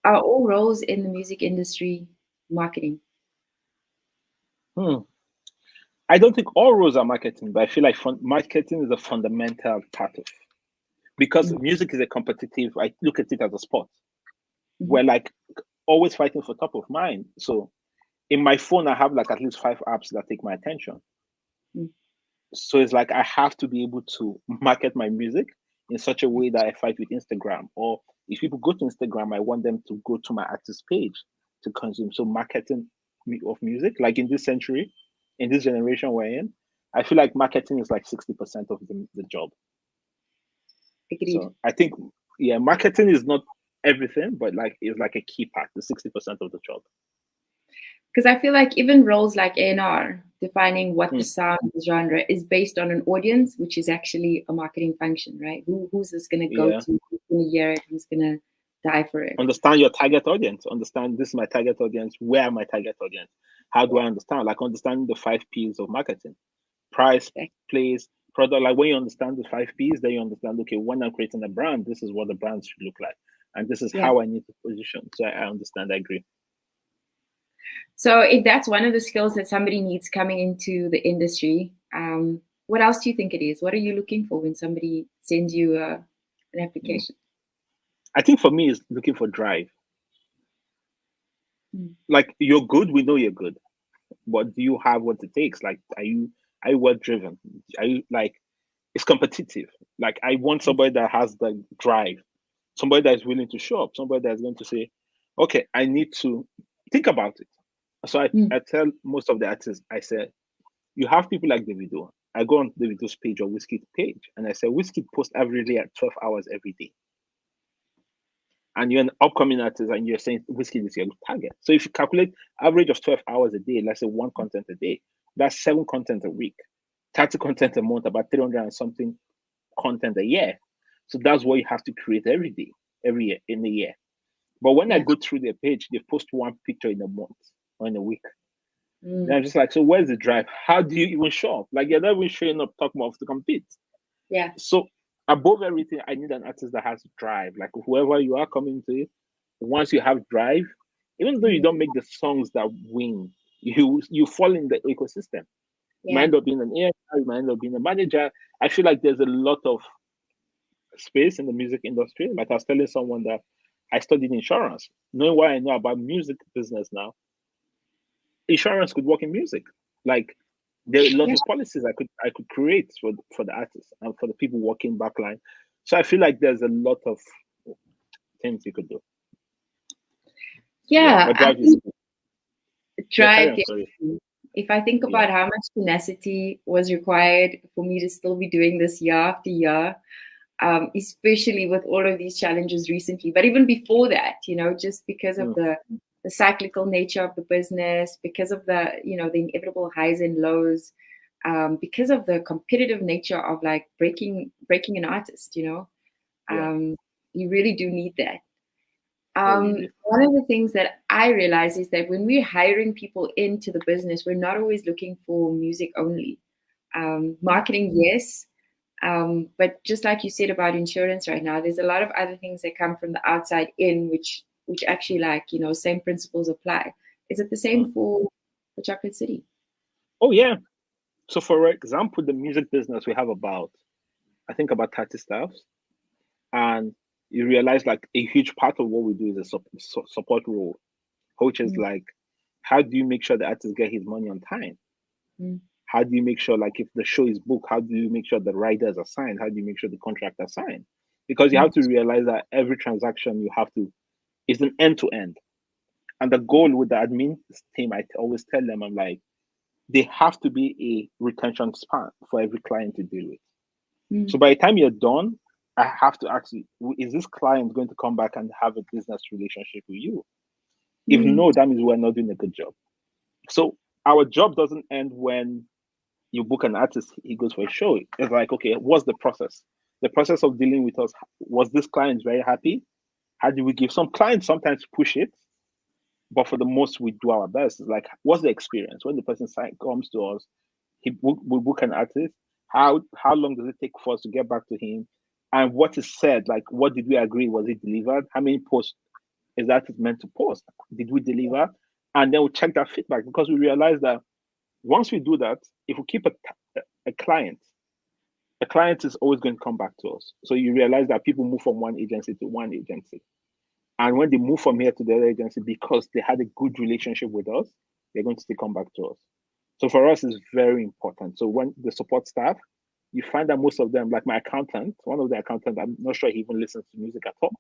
are all roles in the music industry marketing? I don't think all roles are marketing, but I feel like marketing is a fundamental part of, because Mm-hmm. music is a competitive. I look at it as a sport. Mm-hmm. We're like always fighting for top of mind. So in my phone, I have like at least 5 apps that take my attention. So it's like I have to be able to market my music in such a way that I fight with Instagram. Or if people go to Instagram, I want them to go to my artist page to consume. So marketing of music, like in this century, in this generation we're in, I feel like marketing is like 60% of the job. Agreed. So I think, yeah, marketing is not everything, but like it's like a key part, the 60% of the job. Because I feel like even roles like A&R, defining what the Hmm. sound, the genre is based on an audience, which is actually a marketing function, right? Who's this going to go Yeah. to? Who's going to hear it? Who's going to die for it? Understand your target audience. Understand this is my target audience. Where are my target audience? How do I Yeah, understand? Like understanding the 5 P's of marketing: price, exactly. place, product. Like when you understand the 5 P's, then you understand, okay, when I'm creating a brand, this is what the brand should look like. And this is Yeah. how I need to position. So I understand, I agree. So if that's one of the skills that somebody needs coming into the industry, what else do you think it is? What are you looking for when somebody sends you an Mm. application? I think for me, it's looking for drive. Mm. Like you're good, we know you're good. But do you have what it takes? Like, are you well driven? Are you like, it's competitive. Like I want somebody that has the drive, somebody that is willing to show up, somebody that's going to say, okay, I need to think about it. So Mm. I tell most of the artists, I say, you have people like Davido. I go on Davido's page or Whiskey's page, and I say, Whiskey post every day at 12 hours every day. And you're an upcoming artist and you're saying Whiskey is your target. So if you calculate average of 12 hours a day, let's say one content a day, that's 7 content a week, 30 content a month, about 300 and something content a year. So that's what you have to create every day, every year, in a year. But when I Yeah. go through their page, they post one picture in a month or in a week. Mm. Then I'm just like, so where's the drive? How do you even show up? Like you're not even showing up talking about to compete. Yeah. So above everything, I need an artist that has drive. Like whoever you are coming to it, once you have drive, even though you Mm. don't make the songs that win, you fall in the ecosystem. You might Yeah. end up being an AI, you might end up being a manager. I feel like there's a lot of space in the music industry. Like I was telling someone that I studied insurance. Knowing what I know about music business now, insurance could work in music. Like there are a lot Yeah. of policies I could create for the artists and for the people working backline. So I feel like there's a lot of things you could do. Yeah, Yeah. but I drive is think yeah. Carry drive. on. Sorry. If I think Yeah. about how much tenacity was required for me to still be doing this year after year, especially with all of these challenges recently, but even before that, just because of Mm, the cyclical nature of the business, because of the inevitable highs and lows, because of the competitive nature of like breaking an artist, yeah. you really do need that. Oh, you do. One of the things that I realize is that when we're hiring people into the business, we're not always looking for music only. Mm, Marketing, yes. But just like you said about insurance right now, there's a lot of other things that come from the outside in, which actually like, same principles apply. Is it the mm. same for the Chocolate City? Oh yeah. So for example, the music business we have about I think about 30 staffs, and you realize like a huge part of what we do is a support role, which is Mm, like, how do you make sure the artist get his money on time? mm, How do you make sure, like, if the show is booked, how do you make sure the riders are signed? How do you make sure the contract are signed? Because you have mm, to realize that every transaction you have to is an end to end. And the goal with the admin team, I always tell them, I'm like, they have to be a retention span for every client to deal with. mm, So by the time you're done, I have to ask you, is this client going to come back and have a business relationship with you? If mm, no, that means we're not doing a good job. So our job doesn't end when you book an artist, he goes for a show. It's like, okay, what's the process? The process of dealing with us, was this client very happy? How do we give some clients sometimes push it, but for the most we do our best. It's like, what's the experience when the person comes to us? We book an artist. How long does it take for us to get back to him? And what is said? Like, what did we agree? Was it delivered? How many posts is that it's meant to post? Did we deliver? And then we check that feedback, because we realize that once we do that, if we keep a client, a client is always going to come back to us. So you realize that people move from one agency to one agency. And when they move from here to the other agency, because they had a good relationship with us, they're going to still come back to us. So for us, it's very important. So when the support staff, you find that most of them, like my accountant, one of the accountants, I'm not sure he even listens to music at all.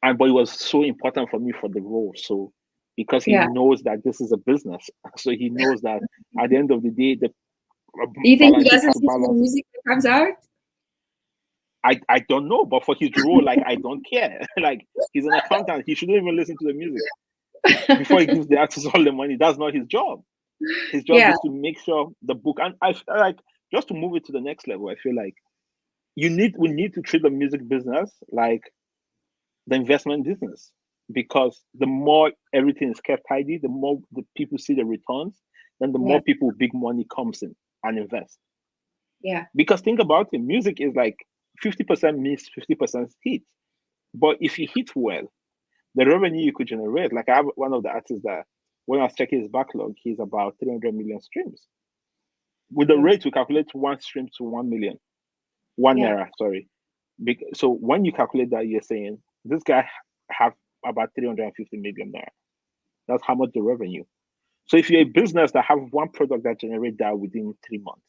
But it was so important for me for the role. So because he knows that this is a business, so he knows that at the end of the day, the Do you think he balance sheet doesn't has to listen to the balance. music that comes out? I don't know, but for his role, like, I don't care. Like, he's an accountant, he shouldn't even listen to the music before he gives the artist all the money. That's not his job. His job is to make sure the book, and I feel like, just to move it to the next level, I feel like we need to treat the music business like the investment business, because the more everything is kept tidy, the more the people see the returns, then the more people with big money comes in and invest. Yeah. Because think about it, music is like 50% miss, 50% hit. But if you hit well, the revenue you could generate, like I have one of the artists that when I was checking his backlog, he's about 300 million streams. With the rate, we calculate one stream to 1 million, one naira, sorry. So when you calculate that, you're saying this guy have about 350 million naira. That's how much the revenue. So if you're a business that have one product that generate that within 3 months,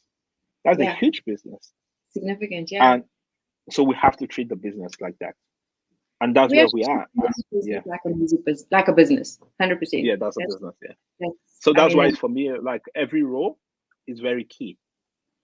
that's a huge business. Significant, yeah. And so we have to treat the business like that. And that's where we are. Yeah. Like a business, 100%. Yeah, that's a business, yeah. So that's why for me, like, every role is very key.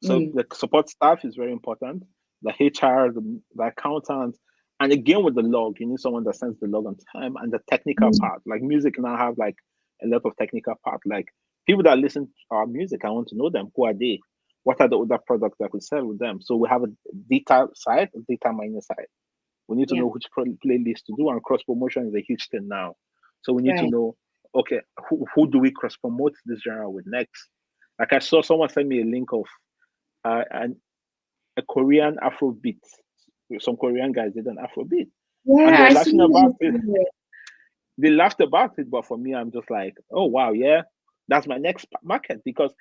So the support staff is very important. The HR, the accountant, and again with the log, you need someone that sends the log on time. And the technical part, like music now have like a lot of technical part. Like people that listen to our music, I want to know them. Who are they? What are the other products that could sell with them? So we have a data side, a data mining side. We need to know which playlist to do, and cross promotion is a huge thing now. So we need to know, okay, who do we cross promote this genre with next? Like I saw someone send me a link of a Korean Afrobeat. Some Korean guys did an Afrobeat. Yeah, and they were laughing about it. They laughed about it, but for me, I'm just like, oh wow, yeah, that's my next market, because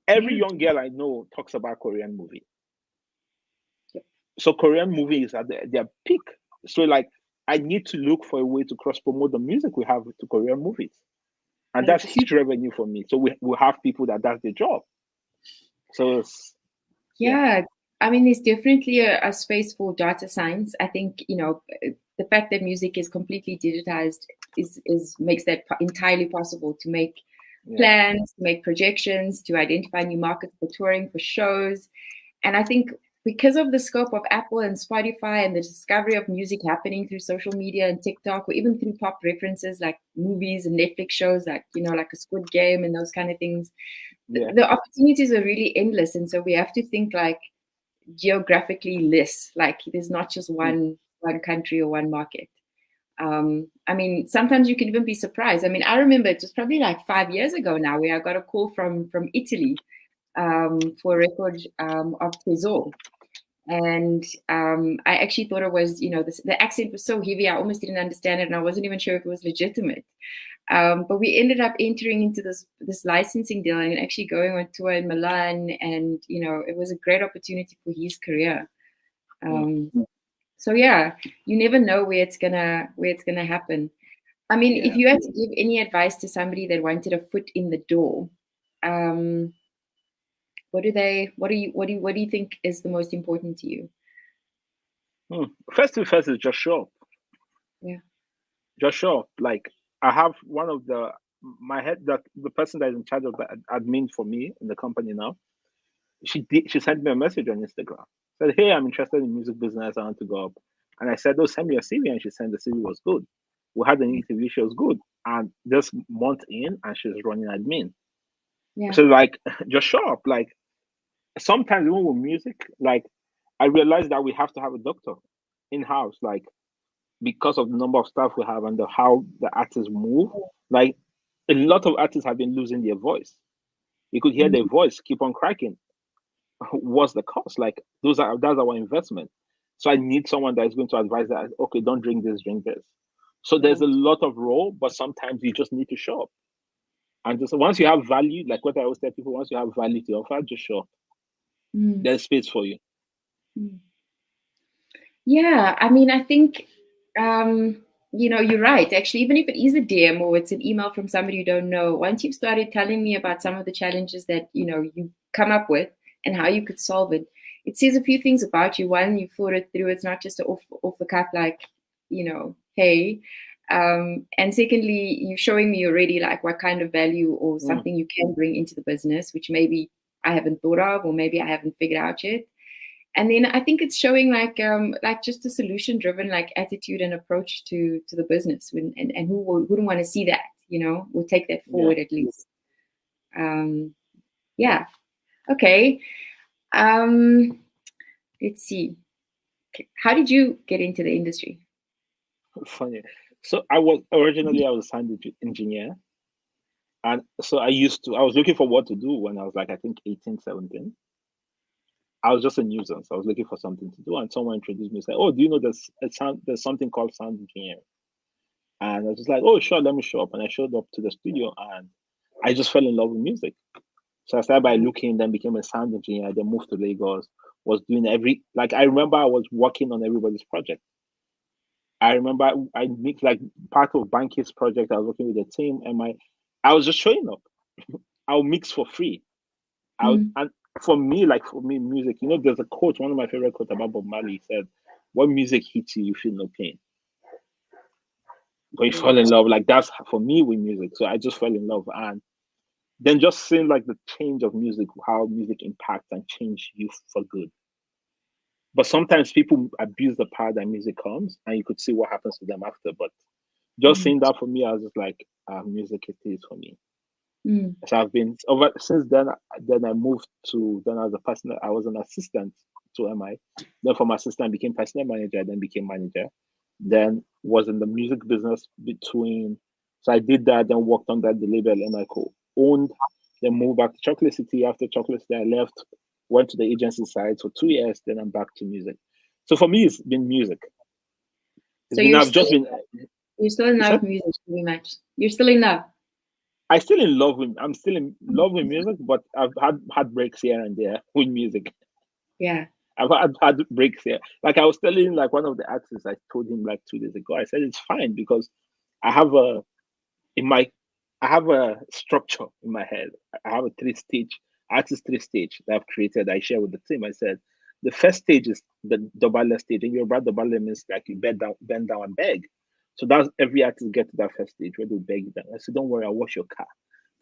every young girl I know talks about Korean movie. So Korean movies are their peak. So like, I need to look for a way to cross promote the music we have to Korean movies, and that's huge revenue for me. So we have people that's their job. So it's, I mean, there's definitely a space for data science. I think, you know, the fact that music is completely digitized is makes that entirely possible to make plans, to make projections, to identify new markets for touring, for shows. And I think because of the scope of Apple and Spotify and the discovery of music happening through social media and TikTok, or even through pop references like movies and Netflix shows, like, you know, like a Squid Game and those kind of things, the opportunities are really endless. And so we have to think like geographically less, like there's not just one country or one market. I mean, sometimes you can even be surprised. I mean, I remember it was probably like 5 years ago now, where I got a call from Italy for a record of Tesor. And I actually thought it was, you know, the accent was so heavy, I almost didn't understand it, and I wasn't even sure if it was legitimate. But we ended up entering into this licensing deal and actually going on tour in Milan, and you know, it was a great opportunity for his career. So yeah, you never know where it's gonna happen. I mean, if you had to give any advice to somebody that wanted a foot in the door, what do you think is the most important to you? First thing first is just show up. Yeah. Just show up. Like, I have one of the person that is in charge of the admin for me in the company now. She sent me a message on Instagram. Said, hey, I'm interested in music business. I want to go up. And I said, oh, send me a CV. And she sent the CV was good. We had an interview. She was good. And this month in, and she's running admin. Yeah. So like, just show up. Like, sometimes even with music, like, I realized that we have to have a doctor in-house, like, because of the number of staff we have and how the artists move. Like, a lot of artists have been losing their voice. You could hear their voice keep on cracking. What's the cost? Like, that's our investment. So I need someone that is going to advise that, okay, don't drink this, drink this. So there's a lot of role, but sometimes you just need to show up. And just once you have value, like what I always tell people, once you have value to offer, just show up. There's space for you. Yeah, I mean, I think, you're right. Actually, even if it is a DM or it's an email from somebody you don't know, once you've started telling me about some of the challenges that, you come up with and how you could solve it, it says a few things about you. One, you thought it through. It's not just off the cuff, like, hey. And secondly, you're showing me already like what kind of value or something you can bring into the business, which maybe I haven't thought of, or maybe I haven't figured out yet. And then I think it's showing like just a solution-driven like attitude and approach to the business, and who wouldn't want to see that, we'll take that forward at least. Yeah. Okay. Let's see. How did you get into the industry? Funny. So I was a sound engineer. And so I was looking for what to do when I was like, I think 18, 17. I was just a nuisance. I was looking for something to do, and someone introduced me and said, "Oh, do you know there's something called sound engineering?" And I was just like, "Oh, sure, let me show up." And I showed up to the studio, and I just fell in love with music. So I started by looking, then became a sound engineer, then moved to Lagos, was doing I remember I was working on everybody's project. I remember I mixed like part of Banky's project, I was working with the team, and I was just showing up. I'll mix for free. And for me, music, there's a quote, one of my favorite quotes about Bob Marley said, "When music hits you, you feel no pain. But you fall in love." Like that's for me with music. So I just fell in love. And then just seeing like the change of music, how music impacts and change you for good. But sometimes people abuse the power that music comes, and you could see what happens to them after. But just seeing that for me, I was just like, music it is for me. So I've been over since then. Then I moved to I was an assistant to MI. Then from assistant became personnel manager. Then became manager. Then was in the music business between. So I did that. Then worked on that the label MI owned. Then moved back to Chocolate City. After Chocolate City, I left. Went to the agency side for 2 years. Then I'm back to music. So for me, it's been music. You're still in love with music pretty much. You're still in love. I'm still in love with music, but I've had breaks here and there with music. Yeah. I've had breaks here. Like I was telling like one of the artists, I told him like 2 days ago, I said it's fine because I have a structure in my head. I have a 3-stage that I've created. I share with the team. I said the first stage is the Dobale stage, and your Dobale means like you bend down and beg. So that's every artist get to that first stage where they beg them. I said, "Don't worry, I'll wash your car.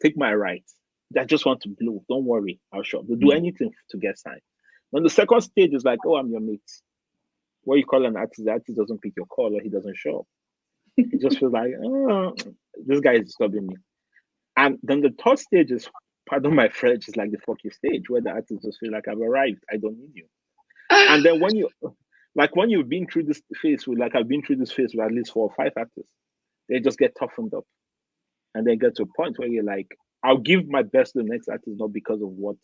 Take my rights. I just want to blow. Don't worry, I'll show up. They'll do anything to get signed." Then the second stage is like, "Oh, I'm your mate." What you call an artist, the artist doesn't pick your call or he doesn't show up. It just feels like, oh, this guy is disturbing me. And then the third stage is, pardon my French, is like the fuck you stage where the artist just feel like I've arrived. I don't need you. And then when you've been through this phase with I've been through this phase with at least 4 or 5 artists, they just get toughened up. And then get to a point where you're like, I'll give my best to the next artist, not because of what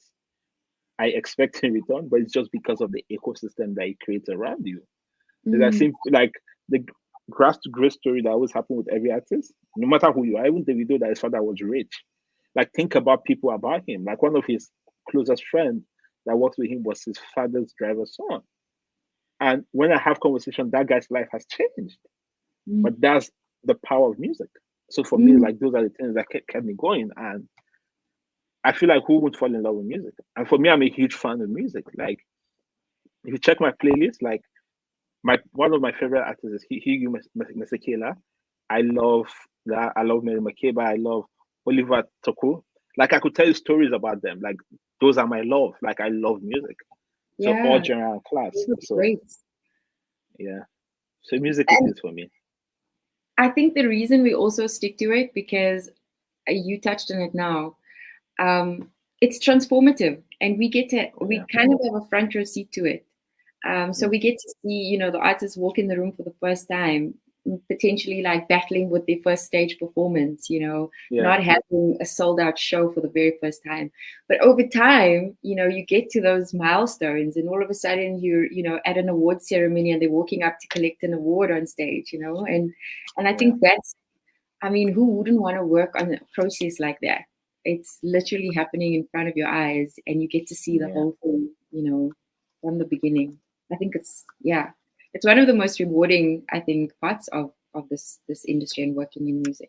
I expect in return, but it's just because of the ecosystem that it creates around you. I think like the grass to grace story that always happens with every artist, no matter who you are, even Davido that his father was rich. Like think about people about him. Like one of his closest friends that worked with him was his father's driver's son. And when I have conversation, that guy's life has changed. But that's the power of music. So for me, like those are the things that kept me going. And I feel like who would fall in love with music? And for me, I'm a huge fan of music. Like if you check my playlist, like one of my favorite artists is Hugh Masekela. I love that. I love Mary Makeba. I love Oliver Toku. Like I could tell you stories about them. Like those are my love. Like I love music. So all genre and class. So great. Yeah. So music it is for me. I think the reason we also stick to it, because you touched on it now, it's transformative, and we kind of have a front row seat to it. So we get to see, the artists walk in the room for the first time, potentially like battling with their first stage performance, Yeah. not having a sold out show for the very first time. But over time, you get to those milestones and all of a sudden you're, at an award ceremony and they're walking up to collect an award on stage, and I think that's, I mean, who wouldn't want to work on a process like that? It's literally happening in front of your eyes and you get to see the whole thing, from the beginning. I think it's one of the most rewarding, I think, parts of this industry and working in music.